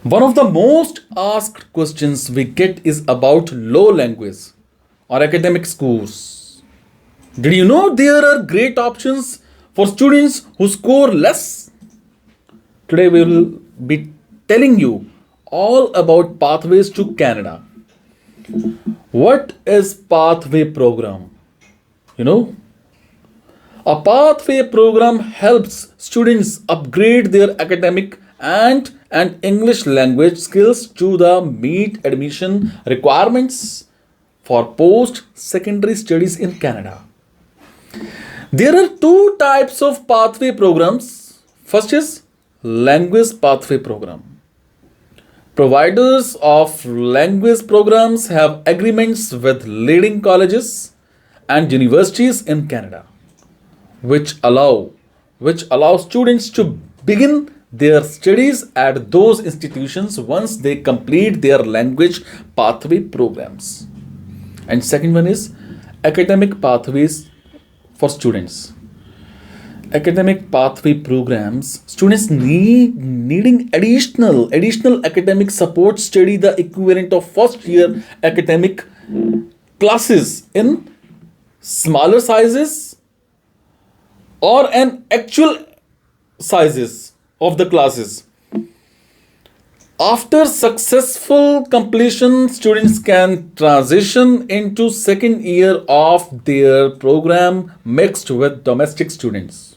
One of the most asked questions we get is about low language or academic scores. Did you know there are great options for students who score less? Today we will be telling you all about pathways to Canada. What is pathway program? You know, a pathway program helps students upgrade their academic and English language skills to the meet admission requirements for post secondary studies in Canada. There are two types of pathway programs. First is language pathway program. Providers of language programs have agreements with leading colleges and universities in Canada which allow students to begin their studies at those institutions once they complete their language pathway programs. And second one is academic pathways for students. Academic pathway programs, students needing additional academic support study the equivalent of first year academic classes in smaller sizes or an actual sizes of the classes. After successful completion, students can transition into second year of their program mixed with domestic students.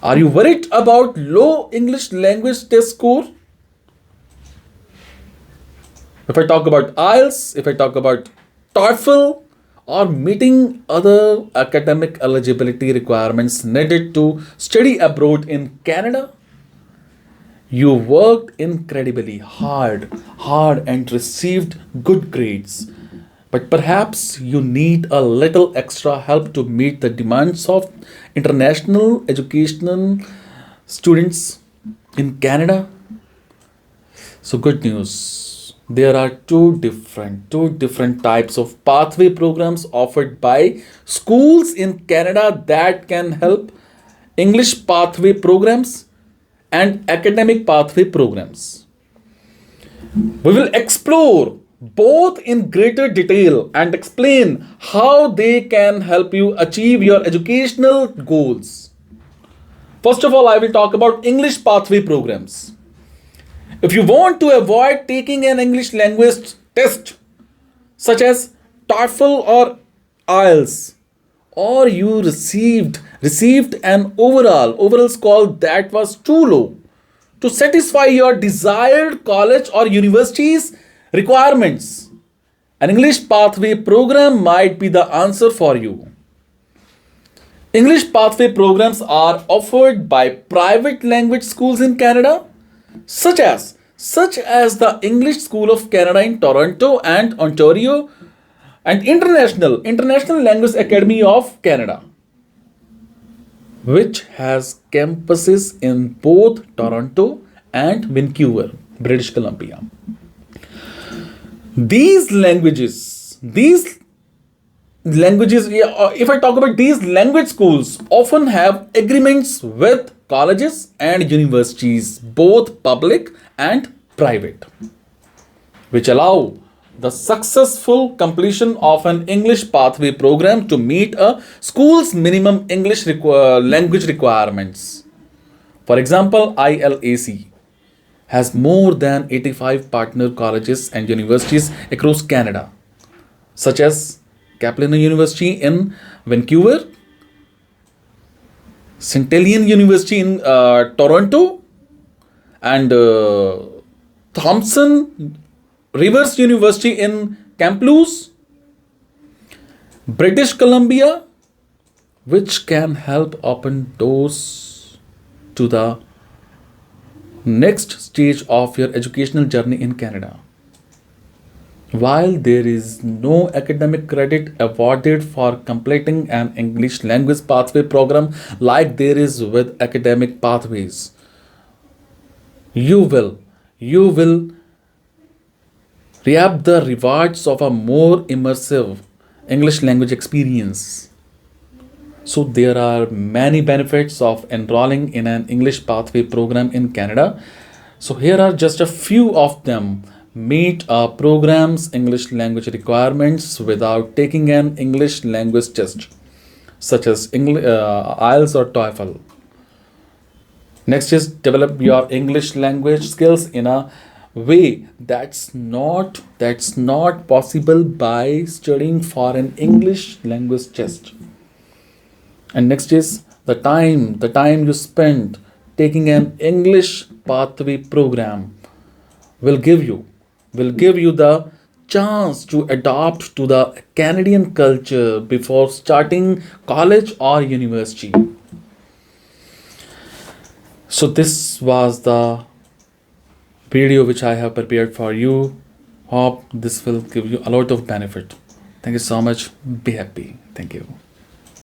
Are you worried about low English language test score? If I talk about IELTS, if I talk about TOEFL, or meeting other academic eligibility requirements needed to study abroad in Canada, you worked incredibly hard and received good grades. But perhaps you need a little extra help to meet the demands of international educational students in Canada. So good news. There are two different types of pathway programs offered by schools in Canada that can help English pathway programs and academic pathway programs. We will explore both in greater detail and explain how they can help you achieve your educational goals. First of all, I will talk about English pathway programs. If you want to avoid taking an English language test such as TOEFL or IELTS, or you received an overall score that was too low to satisfy your desired college or university's requirements, an English pathway program might be the answer for you. English pathway programs are offered by private language schools in Canada, such as the English School of Canada in Toronto and Ontario, and International Language Academy of Canada, which has campuses in both Toronto and Vancouver, British Columbia. These languages, if I talk about these language schools, often have agreements with colleges and universities, both public and private, which allow the successful completion of an English pathway program to meet a school's minimum English language requirements. For example, ILAC has more than 85 partner colleges and universities across Canada, such as Kaplan University in Vancouver, Centennial University in Toronto, and Thompson Rivers University in Kamloops, British Columbia, which can help open doors to the next stage of your educational journey in Canada. While there is no academic credit awarded for completing an English language pathway program like there is with academic pathways, you will reap the rewards of a more immersive English language experience. So there are many benefits of enrolling in an English pathway program in Canada. So here are just a few of them. Meet our program's English language requirements without taking an English language test, such as IELTS or TOEFL. Next is develop your English language skills in a way that's not possible by studying for an English language test. And next is the time you spend taking an English pathway program will give you the chance to adapt to the Canadian culture before starting college or university. So this was the video which I have prepared for you. Hope this will give you a lot of benefit. Thank you so much. Be happy. Thank you.